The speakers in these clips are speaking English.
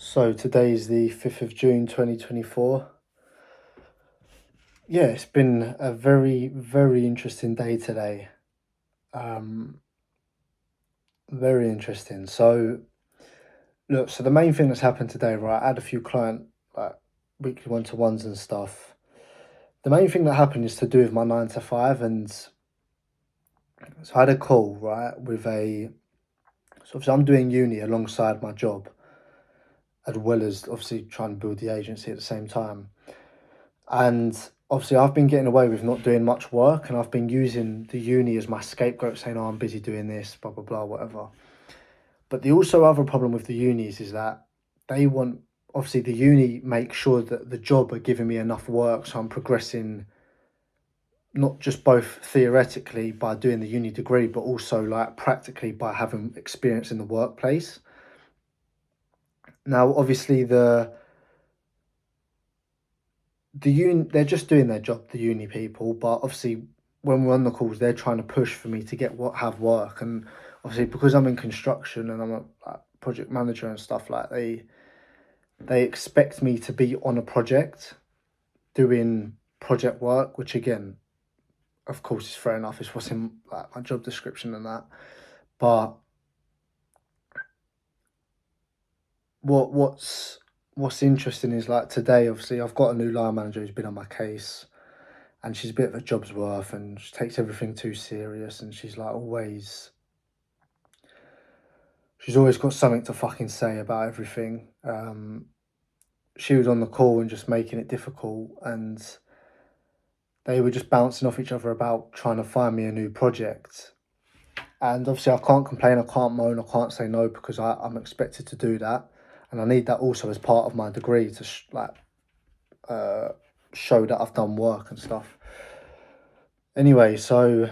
So today is the 5th of June 2024. Yeah, it's been a very, very interesting day today. Um, Very interesting. Look, so the main thing that's happened today, right? I had a few client like weekly one-to-ones and stuff. The main thing that happened is to do with my 9 to 5, and so I had a call, right, with so obviously I'm doing uni alongside my job, as well as obviously trying to build the agency at the same time. And obviously, I've been getting away with not doing much work, and I've been using the uni as my scapegoat, saying, "Oh, I'm busy doing this, blah blah blah, whatever." But the also other problem with the unis is that they want obviously the uni makes sure that the job are giving me enough work, so I'm progressing not just both theoretically by doing the uni degree, but also like practically by having experience in the workplace. Now, obviously, the uni they're just doing their job, the uni people, but obviously when we're on the calls they're trying to push for me to get what have work, and obviously because I'm in construction and I'm a like, project manager and stuff, like they expect me to be on a project doing project work, which again of course is fair enough, it's what's in like my job description and that. But what's interesting is like today obviously I've got a new line manager who's been on my case, and she's a bit of a job's worth, and she takes everything too serious, and she's always got something to fucking say about everything. She was on the call and just making it difficult, and they were just bouncing off each other about trying to find me a new project. And obviously I can't complain, I can't moan, I can't say no, because I'm expected to do that, and I need that also as part of my degree to uh, show that I've done work and stuff. Anyway, so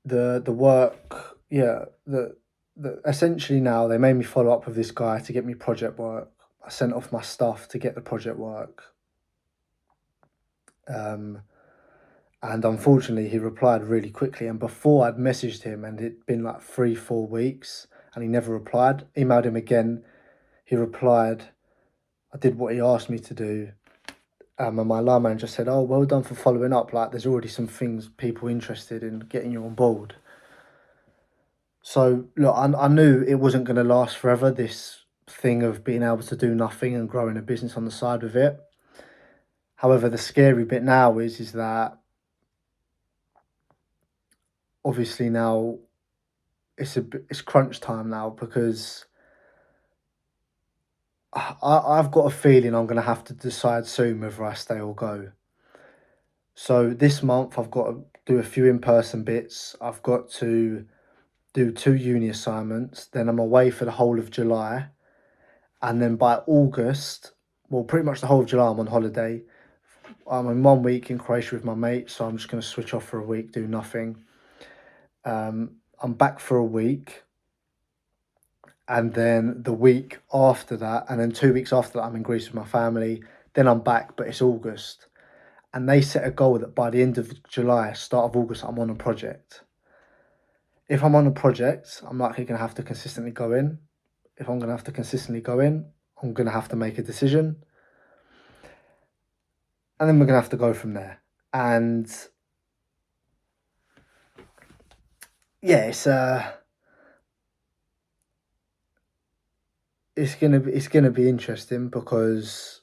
the work, yeah, the essentially now they made me follow up with this guy to get me project work. I sent off my stuff to get the project work, um, and unfortunately he replied really quickly. And before I'd messaged him, and it'd been like 3 4 weeks, and he never replied. Emailed him again, he replied. I did what he asked me to do. And my line manager said, "Oh, well done for following up. Like, there's already some things people interested in getting you on board." So look, I knew it wasn't going to last forever. This thing of being able to do nothing and growing a business on the side with it. However, the scary bit now is that obviously now it's crunch time now, because I've got a feeling I'm going to have to decide soon whether I stay or go. So this month I've got to do a few in-person bits. I've got to do 2 uni assignments. Then I'm away for the whole of July, and then by August, well, pretty much the whole of July, I'm on holiday. I'm in 1 week in Croatia with my mate, so I'm just going to switch off for a week, do nothing. I'm back for a week, and then the week after that, and then 2 weeks after that, I'm in Greece with my family. Then I'm back, but it's August, and they set a goal that by the end of July, start of August, I'm on a project. If I'm on a project, I'm likely going to have to consistently go in. If I'm going to have to consistently go in, I'm going to have to make a decision, and then we're going to have to go from there. And yeah, it's gonna be interesting, because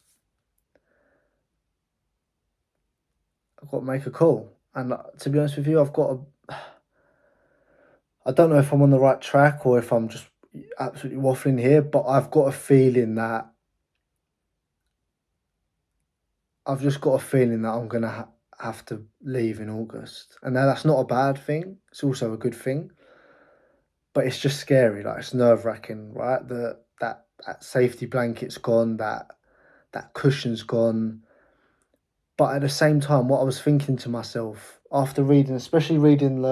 I've got to make a call. And to be honest with you, I don't know if I'm on the right track or if I'm just absolutely waffling here, but I've got a feeling that I've just got a feeling that I'm gonna have to leave in August. And now that's not a bad thing. It's also a good thing, but it's just scary. Like, it's nerve wracking, right? That safety blanket's gone. That cushion's gone. But at the same time, what I was thinking to myself after reading, especially reading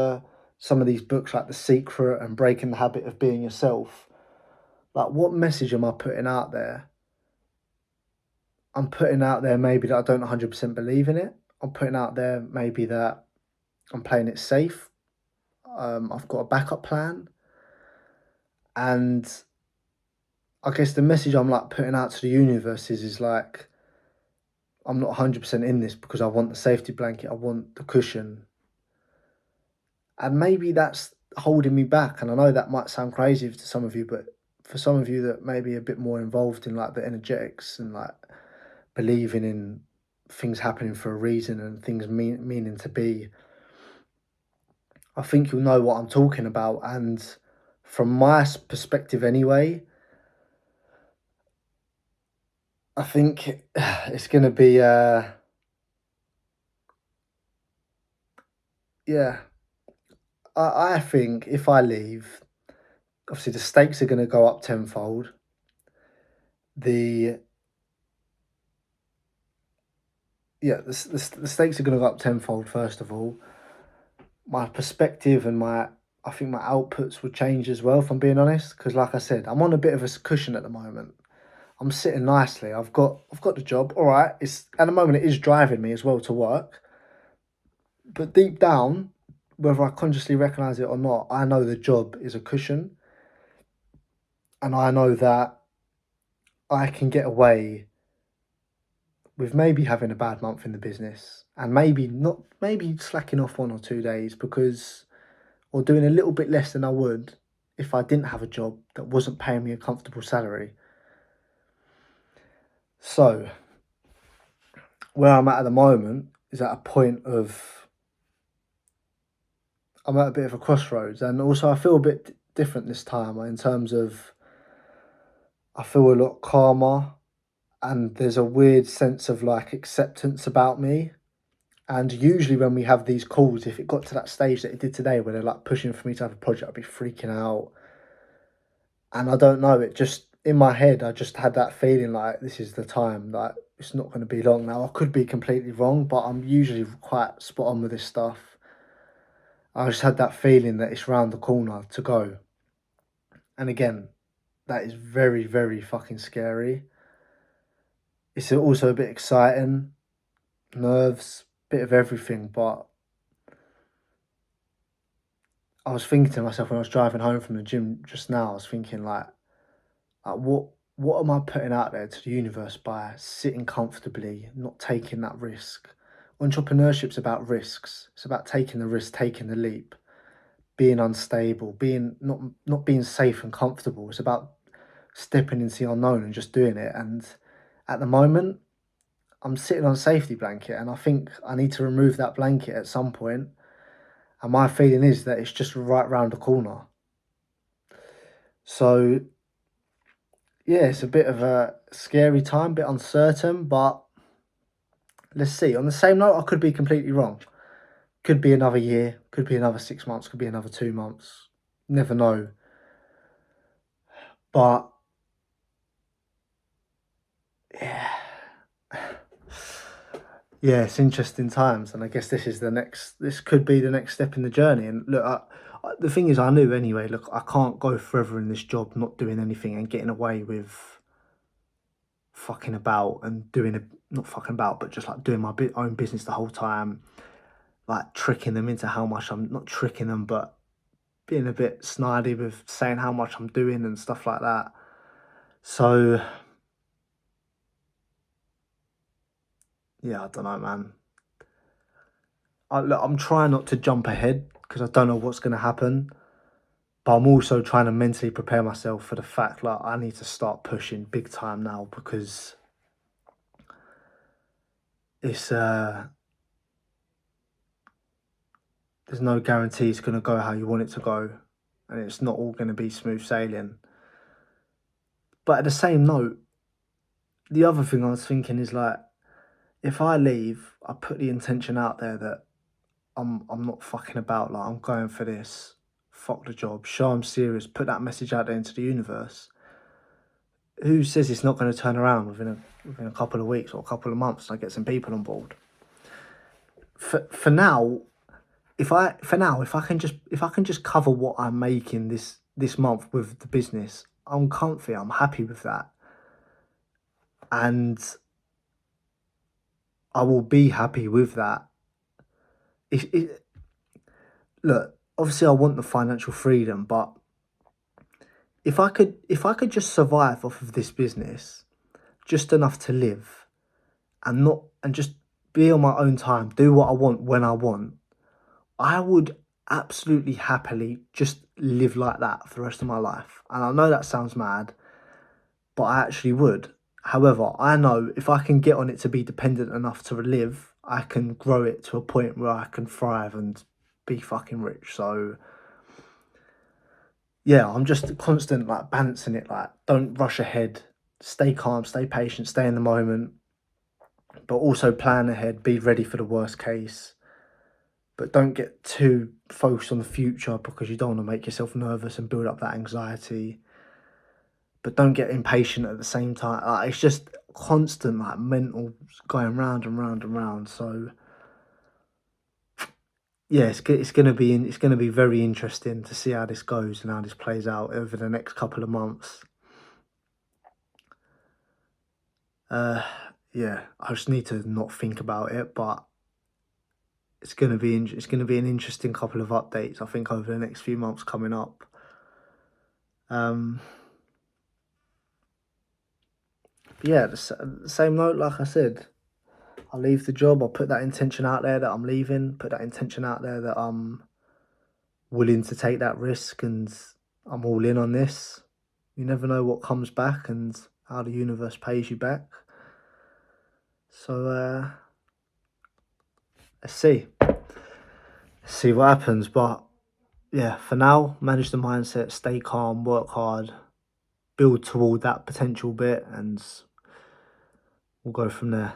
some of these books like The Secret and Breaking the Habit of Being Yourself, like, what message am I putting out there? I'm putting out there maybe that I don't 100% believe in it. I'm putting out there maybe that I'm playing it safe. I've got a backup plan, and I guess the message I'm like putting out to the universe is like, I'm not 100% in this because I want the safety blanket, I want the cushion. And maybe that's holding me back. And I know that might sound crazy to some of you, but for some of you that may be a bit more involved in like the energetics and like believing in things happening for a reason and things meaning to be, I think you'll know what I'm talking about. And from my perspective anyway, I think it's going to be, yeah, I think if I leave, obviously the stakes are going to go up tenfold. The the stakes are going to go up tenfold. First of all, my perspective and I think my outputs would change as well. If I'm being honest, because like I said, I'm on a bit of a cushion at the moment. I'm sitting nicely. I've got the job. All right. It's at the moment it is driving me as well to work. But deep down, whether I consciously recognise it or not, I know the job is a cushion, and I know that I can get away with maybe having a bad month in the business and maybe slacking off 1 or 2 days because or doing a little bit less than I would if I didn't have a job that wasn't paying me a comfortable salary. So where I'm at the moment is at a point of I'm at a bit of a crossroads, and also I feel a bit different this time in terms of I feel a lot calmer, and there's a weird sense of like acceptance about me. And usually when we have these calls, if it got to that stage that it did today where they're like pushing for me to have a project, I'd be freaking out. And I don't know, it just in my head I just had that feeling like this is the time, like it's not going to be long now. I could be completely wrong, but I'm usually quite spot on with this stuff. I just had that feeling that it's round the corner to go. And again, that is very, very fucking scary. It's also a bit exciting, nerves, bit of everything. But I was thinking to myself when I was driving home from the gym just now, I was thinking like what am I putting out there to the universe by sitting comfortably, not taking that risk? Entrepreneurship's about risks. It's about taking the risk, taking the leap, being unstable, being not being safe and comfortable. It's about stepping into the unknown and just doing it. And at the moment, I'm sitting on a safety blanket, and I think I need to remove that blanket at some point. And my feeling is that it's just right round the corner. So yeah, it's a bit of a scary time, bit uncertain, but let's see. On the same note, I could be completely wrong. Could be another year, could be another 6 months, could be another 2 months. Never know. But yeah. Yeah, it's interesting times, and I guess this could be the next step in the journey. And look, the thing is, I knew anyway, look, I can't go forever in this job not doing anything and getting away with fucking about and doing a not fucking about, but just like doing my own business the whole time, like tricking them into how much I'm not tricking them, but being a bit snidey with saying how much I'm doing and stuff like that. So yeah, I don't know, man. I'm trying not to jump ahead because I don't know what's going to happen, but I'm also trying to mentally prepare myself for the fact like I need to start pushing big time now because it's there's no guarantee it's going to go how you want it to go, and it's not all going to be smooth sailing. But at the same note, the other thing I was thinking is like, if I leave, I put the intention out there that I'm not fucking about. Like I'm going for this. Fuck the job. Show I'm serious. Put that message out there into the universe. Who says it's not going to turn around within a couple of weeks or a couple of months and I get some people on board? For now, if I can just cover what I'm making this month with the business, I'm comfy. I'm happy with that, and I will be happy with that. Look, obviously, I want the financial freedom, but if I could just survive off of this business, just enough to live, and just be on my own time, do what I want when I want, I would absolutely happily just live like that for the rest of my life. And I know that sounds mad, but I actually would. However, I know if I can get on it to be dependent enough to live, I can grow it to a point where I can thrive and be fucking rich. So yeah, I'm just constant like balancing it, like don't rush ahead, stay calm, stay patient, stay in the moment, but also plan ahead, be ready for the worst case. But don't get too focused on the future because you don't want to make yourself nervous and build up that anxiety. But don't get impatient at the same time. Like, it's just constant like mental going round and round and round. So yeah, it's gonna be very interesting to see how this goes and how this plays out over the next couple of months. Uh, yeah, I just need to not think about it, but it's gonna be an interesting couple of updates. I think over the next few months coming up. Um, yeah, the same note, like I said, I'll leave the job. I'll put that intention out there that I'm leaving. Put that intention out there that I'm willing to take that risk and I'm all in on this. You never know what comes back and how the universe pays you back. So let's see. Let's see what happens. But yeah, for now, manage the mindset, stay calm, work hard, build toward that potential bit, and we'll go from there.